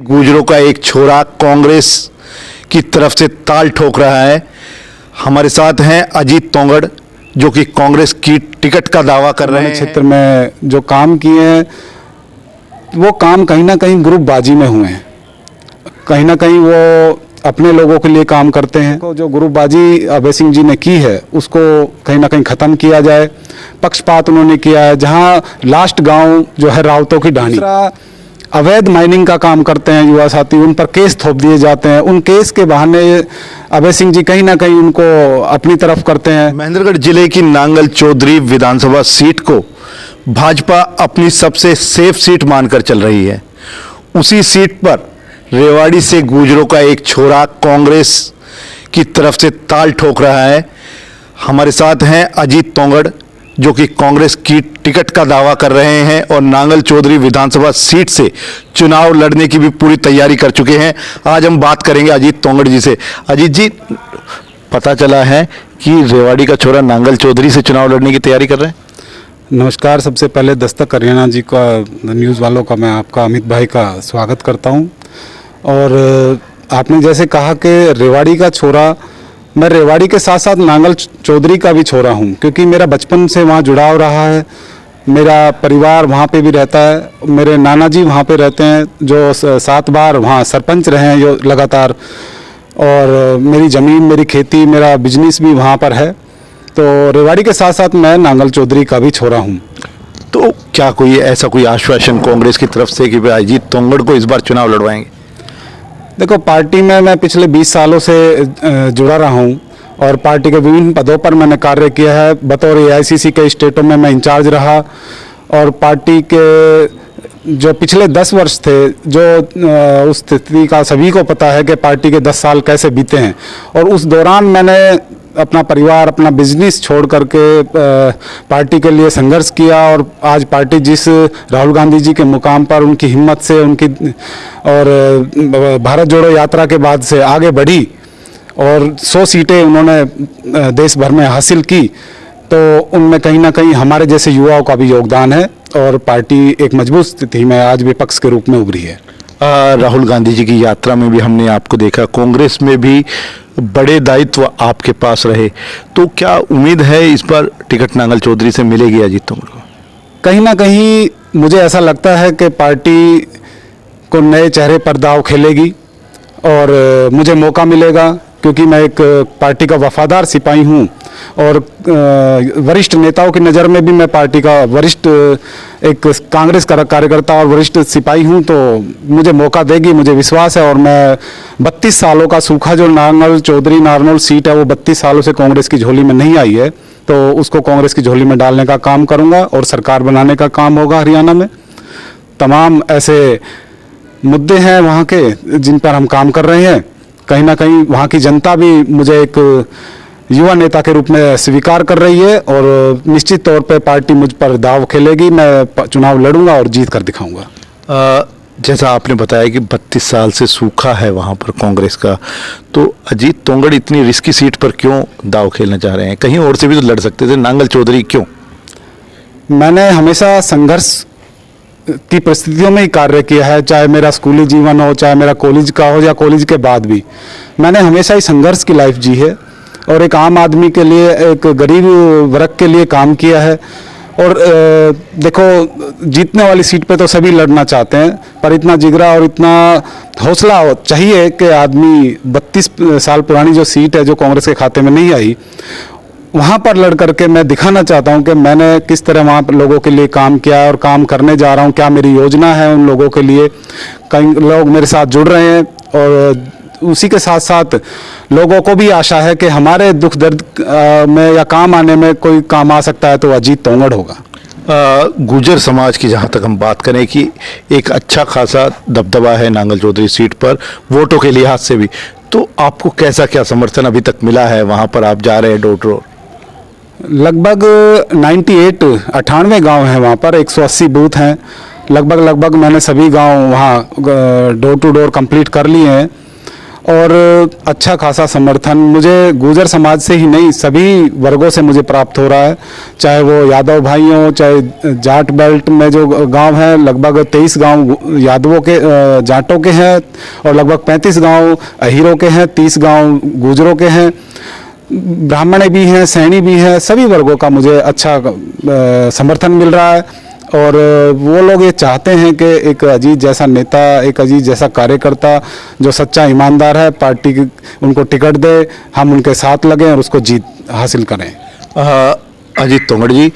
गुजरों का एक छोरा कांग्रेस की तरफ से ताल ठोक रहा है। हमारे साथ हैं अजीत तोंगड़, जो कि कांग्रेस की टिकट का दावा कर रहे हैं। क्षेत्र में जो काम किए हैं वो काम कहीं ना कहीं ग्रुपबाजी में हुए हैं, कहीं ना कहीं वो अपने लोगों के लिए काम करते हैं। तो जो ग्रुपबाजी अभय सिंह जी ने की है उसको कहीं ना कहीं ख़त्म किया जाए। पक्षपात उन्होंने किया है, जहां लास्ट गांव जो है रावतों की ढाणी, अवैध माइनिंग का काम करते हैं युवा साथी, उन पर केस थोप दिए जाते हैं। उन केस के बहाने अभय सिंह जी कहीं ना कहीं उनको अपनी तरफ करते हैं। महेंद्रगढ़ जिले की नांगल चौधरी विधानसभा सीट को भाजपा अपनी सबसे सेफ सीट मानकर चल रही है। उसी सीट पर रेवाड़ी से गुजरों का एक छोरा कांग्रेस की तरफ से ताल ठोक रहा है। हमारे साथ हैं अजीत तोंगड़, जो कि कांग्रेस की टिकट का दावा कर रहे हैं और नांगल चौधरी विधानसभा सीट से चुनाव लड़ने की भी पूरी तैयारी कर चुके हैं। आज हम बात करेंगे अजीत तोंगड़ जी से। अजीत जी, पता चला है कि रेवाड़ी का छोरा नांगल चौधरी से चुनाव लड़ने की तैयारी कर रहे हैं। नमस्कार, सबसे पहले दस्तक हरियाणा जी का, न्यूज़ वालों का, मैं आपका अमित भाई का स्वागत करता हूं। और आपने जैसे कहा कि रेवाड़ी का छोरा, मैं रेवाड़ी के साथ साथ नांगल चौधरी का भी छोरा हूं, क्योंकि मेरा बचपन से वहां जुड़ाव रहा है। मेरा परिवार वहां पे भी रहता है, मेरे नाना जी वहां पे रहते हैं, जो 7 बार वहां सरपंच रहे हैं जो लगातार। और मेरी ज़मीन, मेरी खेती, मेरा बिजनेस भी वहां पर है। तो रेवाड़ी के साथ साथ मैं नांगल चौधरी का भी छोरा हूं। तो क्या कोई ऐसा कोई आश्वासन कांग्रेस की तरफ से कि भाई अजीत तोंगड़ को इस बार चुनाव लड़वाएंगे? देखो, पार्टी में मैं पिछले 20 सालों से जुड़ा रहा हूँ और पार्टी के विभिन्न पदों पर मैंने कार्य किया है। बतौर AICC के स्टेटों में मैं इंचार्ज रहा और पार्टी के जो पिछले 10 वर्ष थे, जो उस स्थिति का सभी को पता है कि पार्टी के 10 साल कैसे बीते हैं। और उस दौरान मैंने अपना परिवार, अपना बिजनेस छोड़ करके पार्टी के लिए संघर्ष किया। और आज पार्टी जिस राहुल गांधी जी के मुकाम पर, उनकी हिम्मत से, उनकी और भारत जोड़ो यात्रा के बाद से आगे बढ़ी और 100 सीटें उन्होंने देश भर में हासिल की, तो उनमें कहीं ना कहीं हमारे जैसे युवाओं का भी योगदान है और पार्टी एक मजबूत स्थिति में आज विपक्ष के रूप में उभरी है। राहुल गांधी जी की यात्रा में भी हमने आपको देखा, कांग्रेस में भी बड़े दायित्व आपके पास रहे, तो क्या उम्मीद है इस बार टिकट नांगल चौधरी से मिलेगी अजीत तोंगड़ को? कहीं ना कहीं मुझे ऐसा लगता है कि पार्टी को नए चेहरे पर दाव खेलेगी और मुझे मौका मिलेगा, क्योंकि मैं एक पार्टी का वफादार सिपाही हूं और वरिष्ठ नेताओं की नज़र में भी मैं पार्टी का वरिष्ठ, एक कांग्रेस का कार्यकर्ता और वरिष्ठ सिपाही हूं। तो मुझे मौका देगी, मुझे विश्वास है। और मैं 32 सालों का सूखा जो नांगल चौधरी नारनौल सीट है, वो 32 सालों से कांग्रेस की झोली में नहीं आई है, तो उसको कांग्रेस की झोली में डालने का काम करूँगा और सरकार बनाने का काम होगा हरियाणा में। तमाम ऐसे मुद्दे हैं वहाँ के जिन पर हम काम कर रहे हैं। कहीं ना कहीं वहाँ की जनता भी मुझे एक युवा नेता के रूप में स्वीकार कर रही है और निश्चित तौर पे पार्टी मुझ पर दाव खेलेगी। मैं चुनाव लड़ूंगा और जीत कर दिखाऊंगा। जैसा आपने बताया कि 32 साल से सूखा है वहाँ पर कांग्रेस का, तो अजीत तोंगड़ इतनी रिस्की सीट पर क्यों दाव खेलना चाह रहे हैं? कहीं और से भी तो लड़ सकते थे, नांगल चौधरी क्यों? मैंने हमेशा संघर्ष की परिस्थितियों में ही कार्य किया है, चाहे मेरा स्कूली जीवन हो, चाहे मेरा कॉलेज का हो या कॉलेज के बाद भी। मैंने हमेशा ही संघर्ष की लाइफ जी है और एक आम आदमी के लिए, एक गरीब वर्ग के लिए काम किया है। और देखो, जीतने वाली सीट पे तो सभी लड़ना चाहते हैं, पर इतना जिगरा और इतना हौसला चाहिए कि आदमी 32 साल पुरानी जो सीट है, जो कांग्रेस के खाते में नहीं आई, वहाँ पर लड़ करके मैं दिखाना चाहता हूँ कि मैंने किस तरह वहाँ पर लोगों के लिए काम किया है और काम करने जा रहा हूँ। क्या मेरी योजना है उन लोगों के लिए। कई लोग मेरे साथ जुड़ रहे हैं और उसी के साथ साथ लोगों को भी आशा है कि हमारे दुख दर्द में या काम आने में कोई काम आ सकता है तो अजीत तोंगड़ होगा। गुजर समाज की जहाँ तक हम बात करें कि एक अच्छा खासा दबदबा है नांगल चौधरी सीट पर, वोटों के लिहाज से भी, तो आपको कैसा क्या समर्थन अभी तक मिला है? वहाँ पर आप जा रहे हैं डोर टू डोर। लगभग 98 गांव हैं वहाँ पर, 180 बूथ हैं। लगभग मैंने सभी गांव वहाँ डोर टू डोर कंप्लीट कर लिए हैं और अच्छा खासा समर्थन मुझे गुर्जर समाज से ही नहीं सभी वर्गों से मुझे प्राप्त हो रहा है, चाहे वो यादव भाई हों, चाहे जाट बेल्ट में जो गांव हैं, लगभग 23 गांव यादवों के जाटों के हैं और लगभग 35 गांव अहीरों के हैं, 30 गांव गुर्जरों के हैं, ब्राह्मण भी हैं, सैनी भी हैं, सभी वर्गों का मुझे अच्छा समर्थन मिल रहा है। और वो लोग ये चाहते हैं कि एक अजीत जैसा नेता, एक अजीत जैसा कार्यकर्ता जो सच्चा ईमानदार है, पार्टी उनको टिकट दे, हम उनके साथ लगें और उसको जीत हासिल करें। अजीत तोंगड़ जी,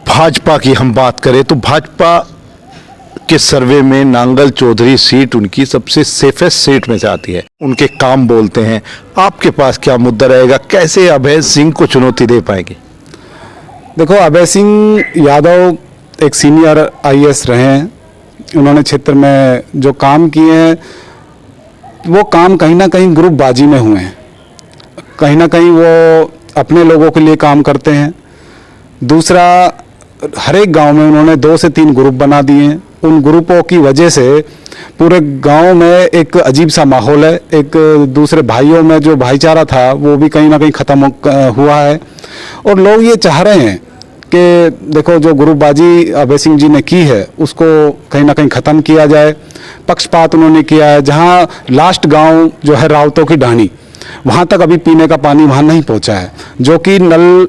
भाजपा की हम बात करें तो भाजपा के सर्वे में नांगल चौधरी सीट उनकी सबसे सेफेस्ट सीट में से आती है। उनके काम बोलते हैं। आपके पास क्या मुद्दा रहेगा, कैसे अभय सिंह को चुनौती दे पाएंगे? देखो, अभय सिंह यादव एक सीनियर आईएएस रहे हैं। उन्होंने क्षेत्र में जो काम किए हैं वो काम कहीं ना कहीं ग्रुपबाजी में हुए हैं, कहीं ना कहीं वो अपने लोगों के लिए काम करते हैं। दूसरा, हर एक गांव में उन्होंने 2 से 3 ग्रुप बना दिए हैं। उन ग्रुपों की वजह से पूरे गांव में एक अजीब सा माहौल है, एक दूसरे भाइयों में जो भाईचारा था वो भी कहीं ना कहीं ख़त्म हुआ है। और लोग ये चाह रहे हैं कि देखो, जो ग्रुपबाजी अभय सिंह जी ने की है उसको कहीं ना कहीं ख़त्म किया जाए। पक्षपात उन्होंने किया है। जहाँ लास्ट गांव जो है रावतों की ढाणी, वहाँ तक अभी पीने का पानी वहाँ नहीं पहुँचा है, जो कि नल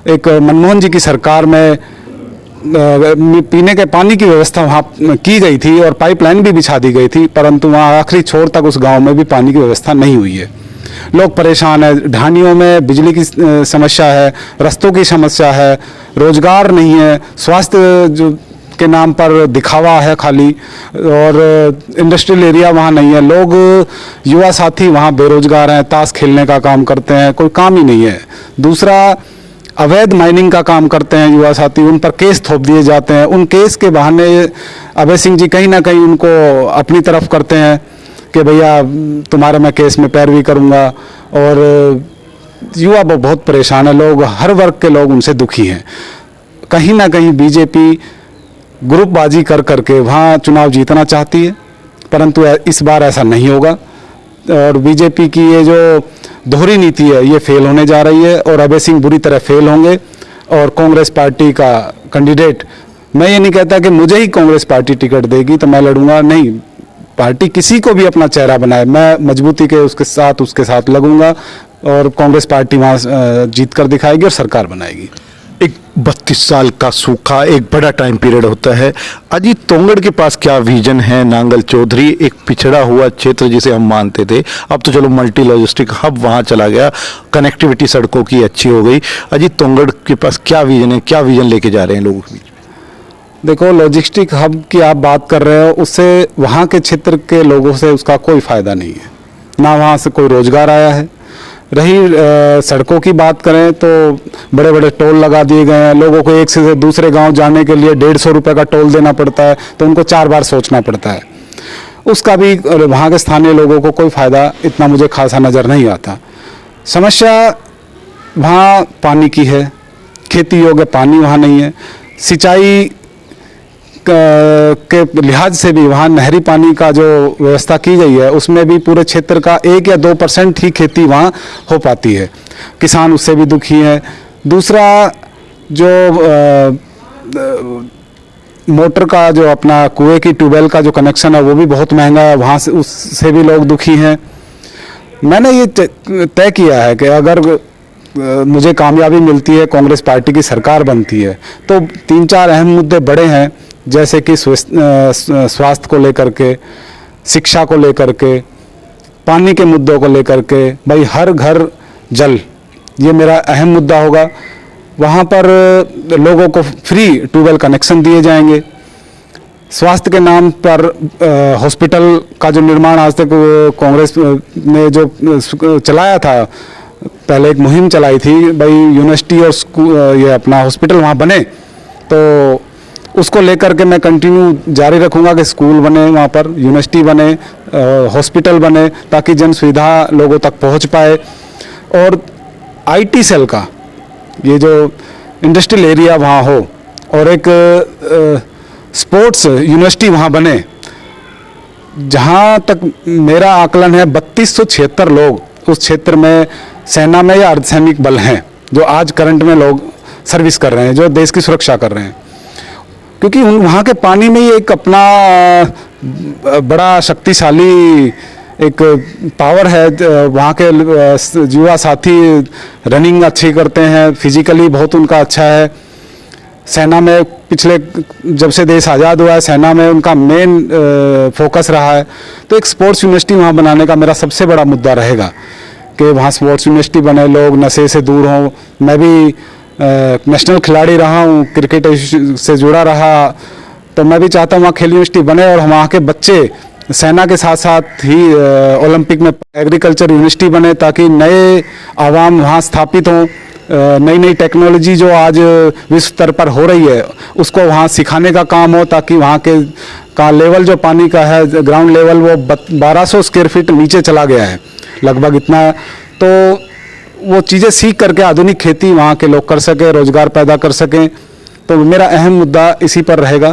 एक मनमोहन जी की सरकार में पीने के पानी की व्यवस्था वहाँ की गई थी और पाइपलाइन भी बिछा दी गई थी, परंतु वहाँ आखिरी छोर तक उस गांव में भी पानी की व्यवस्था नहीं हुई है। लोग परेशान है, ढानियों में बिजली की समस्या है, रास्तों की समस्या है, रोजगार नहीं है, स्वास्थ्य जो के नाम पर दिखावा है खाली, और इंडस्ट्रियल एरिया वहाँ नहीं है। लोग युवा साथी वहाँ बेरोजगार हैं, ताश खेलने का काम करते हैं, कोई काम ही नहीं है। दूसरा, अवैध माइनिंग का काम करते हैं युवा साथी, उन पर केस थोप दिए जाते हैं। उन केस के बहाने अभय सिंह जी कहीं ना कहीं उनको अपनी तरफ करते हैं कि भैया तुम्हारे मैं केस में पैरवी करूंगा। और युवा बहुत परेशान है, लोग हर वर्ग के लोग उनसे दुखी हैं। कहीं ना कहीं बीजेपी ग्रुपबाजी कर करके वहाँ चुनाव जीतना चाहती है, परंतु इस बार ऐसा नहीं होगा। और बीजेपी की ये जो दोहरी नीति है ये फेल होने जा रही है और अभय सिंह बुरी तरह फेल होंगे। और कांग्रेस पार्टी का कैंडिडेट, मैं ये नहीं कहता कि मुझे ही कांग्रेस पार्टी टिकट देगी तो मैं लड़ूंगा, नहीं, पार्टी किसी को भी अपना चेहरा बनाए, मैं मजबूती के उसके साथ लगूंगा और कांग्रेस पार्टी वहाँ जीत कर दिखाएगी और सरकार बनाएगी। एक 32 साल का सूखा एक बड़ा टाइम पीरियड होता है। अजीत तोंगड़ के पास क्या विजन है? नांगल चौधरी एक पिछड़ा हुआ क्षेत्र जिसे हम मानते थे, अब तो चलो मल्टी लॉजिस्टिक हब वहाँ चला गया, कनेक्टिविटी सड़कों की अच्छी हो गई। अजीत तोंगड़ के पास क्या विजन है, क्या विजन लेके जा रहे हैं लोगों के बीच? देखो, लॉजिस्टिक हब की आप बात कर रहे हो, उससे वहाँ के क्षेत्र के लोगों से उसका कोई फ़ायदा नहीं है, ना वहाँ से कोई रोज़गार आया है। रही सड़कों की बात करें तो बड़े बड़े टोल लगा दिए गए हैं। लोगों को एक से दूसरे गांव जाने के लिए 150 रुपये का टोल देना पड़ता है, तो उनको 4 बार सोचना पड़ता है। उसका भी वहाँ के स्थानीय लोगों को कोई फ़ायदा इतना मुझे खासा नज़र नहीं आता। समस्या वहाँ पानी की है, खेती योग्य पानी वहाँ नहीं है। सिंचाई के लिहाज से भी वहाँ नहरी पानी का जो व्यवस्था की गई है उसमें भी पूरे क्षेत्र का 1 या 2% ही खेती वहाँ हो पाती है। किसान उससे भी दुखी हैं। दूसरा, जो मोटर का जो अपना कुएं की ट्यूबवेल का जो कनेक्शन है वो भी बहुत महंगा है, वहाँ से उससे भी लोग दुखी हैं। मैंने ये तय किया है कि अगर मुझे कामयाबी मिलती है, कांग्रेस पार्टी की सरकार बनती है, तो 3-4 अहम मुद्दे बड़े हैं, जैसे कि स्वास्थ्य को लेकर के, शिक्षा को लेकर के, पानी के मुद्दों को लेकर के, भाई हर घर जल, ये मेरा अहम मुद्दा होगा। वहाँ पर लोगों को फ्री ट्यूबवेल कनेक्शन दिए जाएंगे। स्वास्थ्य के नाम पर हॉस्पिटल का जो निर्माण आज तक कांग्रेस ने जो चलाया था, पहले एक मुहिम चलाई थी, भाई यूनिवर्सिटी और ये अपना हॉस्पिटल वहाँ बने, तो उसको लेकर के मैं कंटिन्यू जारी रखूँगा कि स्कूल बने वहाँ पर, यूनिवर्सिटी बने, हॉस्पिटल बने, ताकि जन सुविधा लोगों तक पहुँच पाए। और आईटी सेल का ये जो इंडस्ट्रियल एरिया वहाँ हो और एक स्पोर्ट्स यूनिवर्सिटी वहाँ बने। जहाँ तक मेरा आकलन है 3276 लोग उस क्षेत्र में सेना में या अर्धसैनिक बल हैं जो आज करंट में लोग सर्विस कर रहे हैं, जो देश की सुरक्षा कर रहे हैं। क्योंकि वहाँ के पानी में ही एक अपना बड़ा शक्तिशाली एक पावर है। वहाँ के युवा साथी रनिंग अच्छी करते हैं, फिजिकली बहुत उनका अच्छा है। सेना में पिछले जब से देश आज़ाद हुआ है सेना में उनका मेन फोकस रहा है। तो एक स्पोर्ट्स यूनिवर्सिटी वहाँ बनाने का मेरा सबसे बड़ा मुद्दा रहेगा कि वहाँ स्पोर्ट्स यूनिवर्सिटी बने, लोग नशे से दूर हों। मैं भी नेशनल खिलाड़ी रहा हूँ, क्रिकेट से जुड़ा रहा, तो मैं भी चाहता हूँ वहाँ खेल यूनिवर्सिटी बने और वहाँ के बच्चे सेना के साथ साथ ही ओलंपिक में एग्रीकल्चर यूनिवर्सिटी बने, ताकि नए आवाम वहाँ स्थापित हों। नई नई टेक्नोलॉजी जो आज विश्व स्तर पर हो रही है उसको वहाँ सिखाने का काम हो, ताकि वहाँ के का लेवल जो पानी का है ग्राउंड लेवल वो 1200 स्क्वायर फीट नीचे चला गया है लगभग इतना। तो वो चीज़ें सीख करके आधुनिक खेती वहाँ के लोग कर सकें, रोजगार पैदा कर सकें। तो मेरा अहम मुद्दा इसी पर रहेगा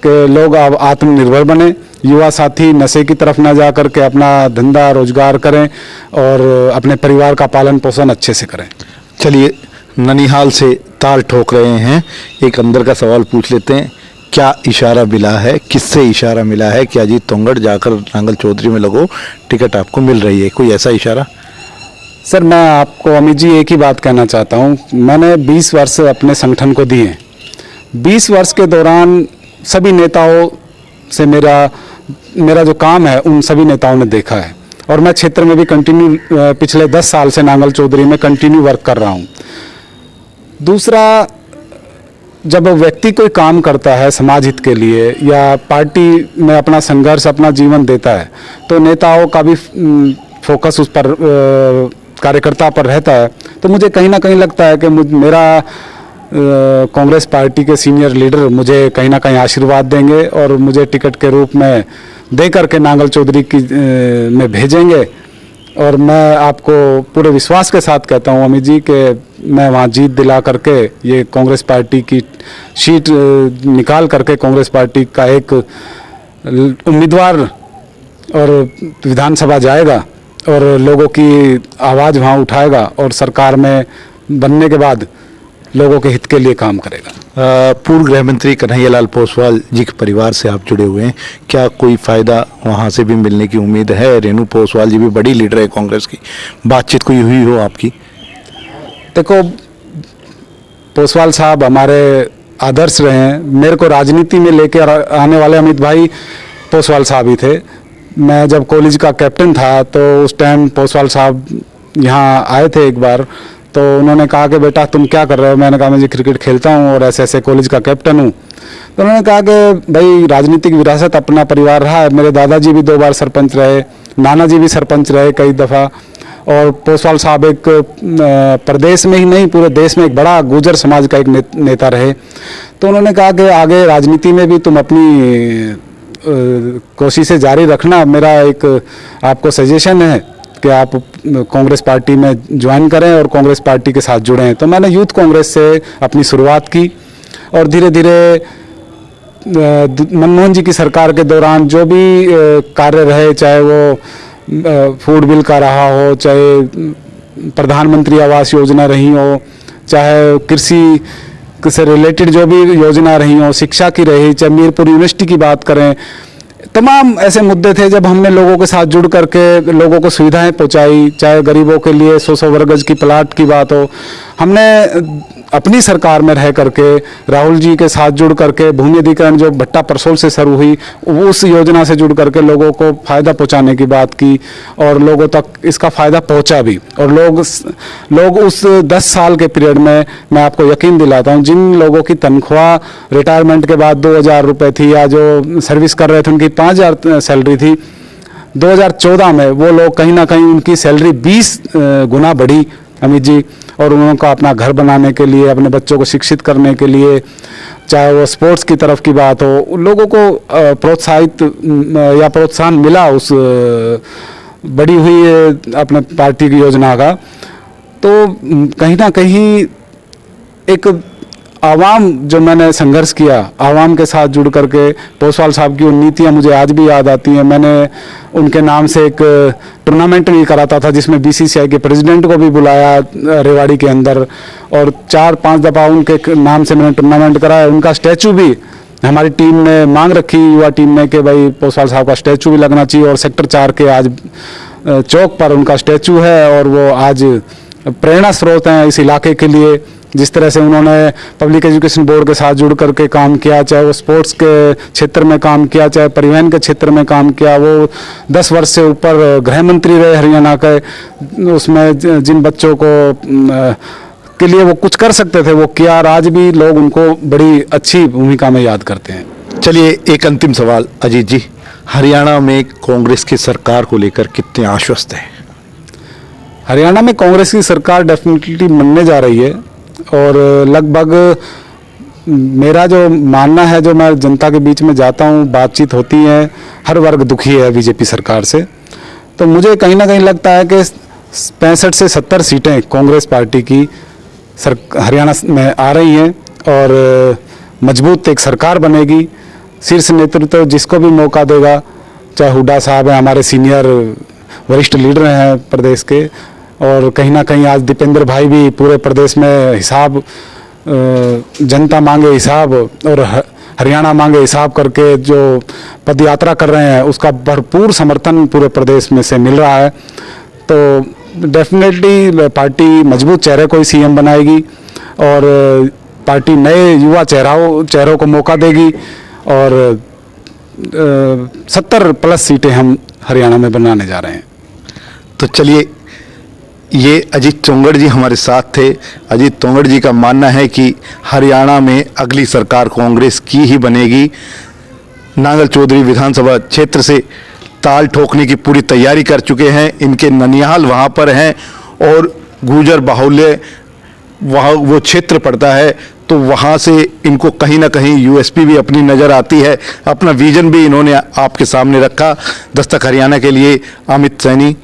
कि लोग अब आत्मनिर्भर बने, युवा साथी नशे की तरफ ना जा करके अपना धंधा रोजगार करें और अपने परिवार का पालन पोषण अच्छे से करें। चलिए, ननिहाल से ताल ठोक रहे हैं, एक अंदर का सवाल पूछ लेते हैं। क्या इशारा मिला है, किससे इशारा मिला है कि अजीत तोंगड़ जाकर नांगल चौधरी में लगो, टिकट आपको मिल रही है? कोई ऐसा इशारा? सर, मैं आपको अमित जी एक ही बात कहना चाहता हूँ। मैंने 20 वर्ष अपने संगठन को दिए। 20 वर्ष के दौरान सभी नेताओं से मेरा जो काम है उन सभी नेताओं ने देखा है, और मैं क्षेत्र में भी कंटिन्यू पिछले 10 साल से नांगल चौधरी में कंटिन्यू वर्क कर रहा हूँ। दूसरा, जब व्यक्ति कोई काम करता है समाज हित के लिए या पार्टी में अपना संघर्ष अपना जीवन देता है, तो नेताओं का भी फोकस उस पर कार्यकर्ता पर रहता है। तो मुझे कहीं ना कहीं लगता है कि मेरा कांग्रेस पार्टी के सीनियर लीडर मुझे कहीं ना कहीं आशीर्वाद देंगे और मुझे टिकट के रूप में दे करके नांगल चौधरी की में भेजेंगे। और मैं आपको पूरे विश्वास के साथ कहता हूं अमित जी कि मैं वहां जीत दिला करके ये कांग्रेस पार्टी की सीट निकाल करके कांग्रेस पार्टी का एक उम्मीदवार और विधानसभा जाएगा और लोगों की आवाज़ वहां उठाएगा और सरकार में बनने के बाद लोगों के हित के लिए काम करेगा। पूर्व गृह मंत्री कन्हैयालाल पोसवाल जी के परिवार से आप जुड़े हुए हैं, क्या कोई फायदा वहां से भी मिलने की उम्मीद है? रेणु पोसवाल जी भी बड़ी लीडर है कांग्रेस की, बातचीत कोई हुई हो आपकी? देखो, पोसवाल साहब हमारे आदर्श रहे हैं। मेरे को राजनीति में लेकर आने वाले अमित भाई पोसवाल साहब ही थे। मैं जब कॉलेज का कैप्टन था तो उस टाइम पोसवाल साहब यहाँ आए थे एक बार, तो उन्होंने कहा कि बेटा तुम क्या कर रहे हो? मैंने कहा मैं जी क्रिकेट खेलता हूँ और ऐसे ऐसे कॉलेज का कैप्टन हूँ। तो उन्होंने कहा कि भाई राजनीतिक विरासत अपना परिवार रहा है। मेरे दादाजी भी 2 बार सरपंच रहे, नाना जी भी सरपंच रहे कई दफ़ा, और पोसवाल साहब एक प्रदेश में ही नहीं पूरे देश में एक बड़ा गुर्जर समाज का एक नेता रहे। तो उन्होंने कहा कि आगे राजनीति में भी तुम अपनी कोशिशें जारी रखना। मेरा एक आपको सजेशन है कि आप कांग्रेस पार्टी में ज्वाइन करें और कांग्रेस पार्टी के साथ जुड़ें। तो मैंने यूथ कांग्रेस से अपनी शुरुआत की और धीरे धीरे मनमोहन जी की सरकार के दौरान जो भी कार्य रहे, चाहे वो फूड बिल का रहा हो, चाहे प्रधानमंत्री आवास योजना रही हो, चाहे कृषि से रिलेटेड जो भी योजना रही हो, शिक्षा की रही, चाहे मीरपुर यूनिवर्सिटी की बात करें, तमाम ऐसे मुद्दे थे जब हमने लोगों के साथ जुड़ करके लोगों को सुविधाएं पहुंचाई। चाहे गरीबों के लिए 100 वर्ग गज की प्लाट की बात हो, हमने अपनी सरकार में रह करके राहुल जी के साथ जुड़ करके भूमि अधिग्रहण जो भट्टा परसोल से शुरू हुई उस योजना से जुड़ करके लोगों को फ़ायदा पहुंचाने की बात की और लोगों तक इसका फ़ायदा पहुंचा भी। और लोग उस 10 साल के पीरियड में मैं आपको यकीन दिलाता हूं, जिन लोगों की तनख्वाह रिटायरमेंट के बाद 2000 रुपये थी या जो सर्विस कर रहे थे उनकी 5000 सैलरी थी, 2014 में वो लोग कहीं ना कहीं उनकी सैलरी 20 गुना बढ़ी अमित जी। और उनको अपना घर बनाने के लिए, अपने बच्चों को शिक्षित करने के लिए, चाहे वो स्पोर्ट्स की तरफ की बात हो, लोगों को प्रोत्साहित या प्रोत्साहन मिला उस बड़ी हुई अपने पार्टी की योजना का। तो कहीं ना कहीं एक आवाम जो मैंने संघर्ष किया, आवाम के साथ जुड़ करके पोसवाल साहब की उन नीतियाँ मुझे आज भी याद आती हैं। मैंने उनके नाम से एक टूर्नामेंट भी कराता था जिसमें बीसीसीआई के प्रेसिडेंट को भी बुलाया रेवाड़ी के अंदर, और 4-5 दफ़ा उनके नाम से मैंने टूर्नामेंट कराया। उनका स्टैचू भी हमारी टीम ने मांग रखी, युवा टीम ने, कि भाई पोसवाल साहब का स्टैचू भी लगना चाहिए, और सेक्टर 4 के आज चौक पर उनका स्टैचू है और वो आज प्रेरणा स्रोत हैं इस इलाके के लिए। जिस तरह से उन्होंने पब्लिक एजुकेशन बोर्ड के साथ जुड़ करके काम किया, चाहे वो स्पोर्ट्स के क्षेत्र में काम किया, चाहे परिवहन के क्षेत्र में काम किया, वो 10 वर्ष से ऊपर गृह मंत्री रहे हरियाणा के, उसमें जिन बच्चों को के लिए वो कुछ कर सकते थे वो किया, और आज भी लोग उनको बड़ी अच्छी भूमिका में याद करते हैं। चलिए एक अंतिम सवाल अजीत जी, हरियाणा में कांग्रेस की सरकार को लेकर कितने आश्वस्त हैं? हरियाणा में कांग्रेस की सरकार डेफिनेटली बनने जा रही है, और लगभग मेरा जो मानना है, जो मैं जनता के बीच में जाता हूँ, बातचीत होती है, हर वर्ग दुखी है बीजेपी सरकार से। तो मुझे कहीं ना कहीं लगता है कि 65 से 70 सीटें कांग्रेस पार्टी की हरियाणा में आ रही हैं, और मजबूत एक सरकार बनेगी। शीर्ष नेतृत्व जिसको भी मौका देगा, चाहे हुड्डा साहब हैं, हमारे सीनियर वरिष्ठ लीडर हैं प्रदेश के, और कहीं ना कहीं आज दीपेंद्र भाई भी पूरे प्रदेश में हिसाब, जनता मांगे हिसाब और हरियाणा मांगे हिसाब करके जो पद यात्रा कर रहे हैं, उसका भरपूर समर्थन पूरे प्रदेश में से मिल रहा है। तो डेफिनेटली पार्टी मजबूत चेहरे को ही सीएम बनाएगी, और पार्टी नए युवा चेहरों को मौका देगी, और 70+ सीटें हम हरियाणा में बनाने जा रहे हैं। तो चलिए, ये अजीत तोंगड़ जी हमारे साथ थे। अजीत तोंगड़ जी का मानना है कि हरियाणा में अगली सरकार कांग्रेस की ही बनेगी। नांगल चौधरी विधानसभा क्षेत्र से ताल ठोकने की पूरी तैयारी कर चुके हैं। इनके ननिहाल वहाँ पर हैं, और गुजर बाहुल्य वहाँ वो क्षेत्र पड़ता है, तो वहाँ से इनको कहीं ना कहीं यूएसपी भी अपनी नज़र आती है। अपना विजन भी इन्होंने आपके सामने रखा। दस्तक हरियाणा के लिए अमित सैनी।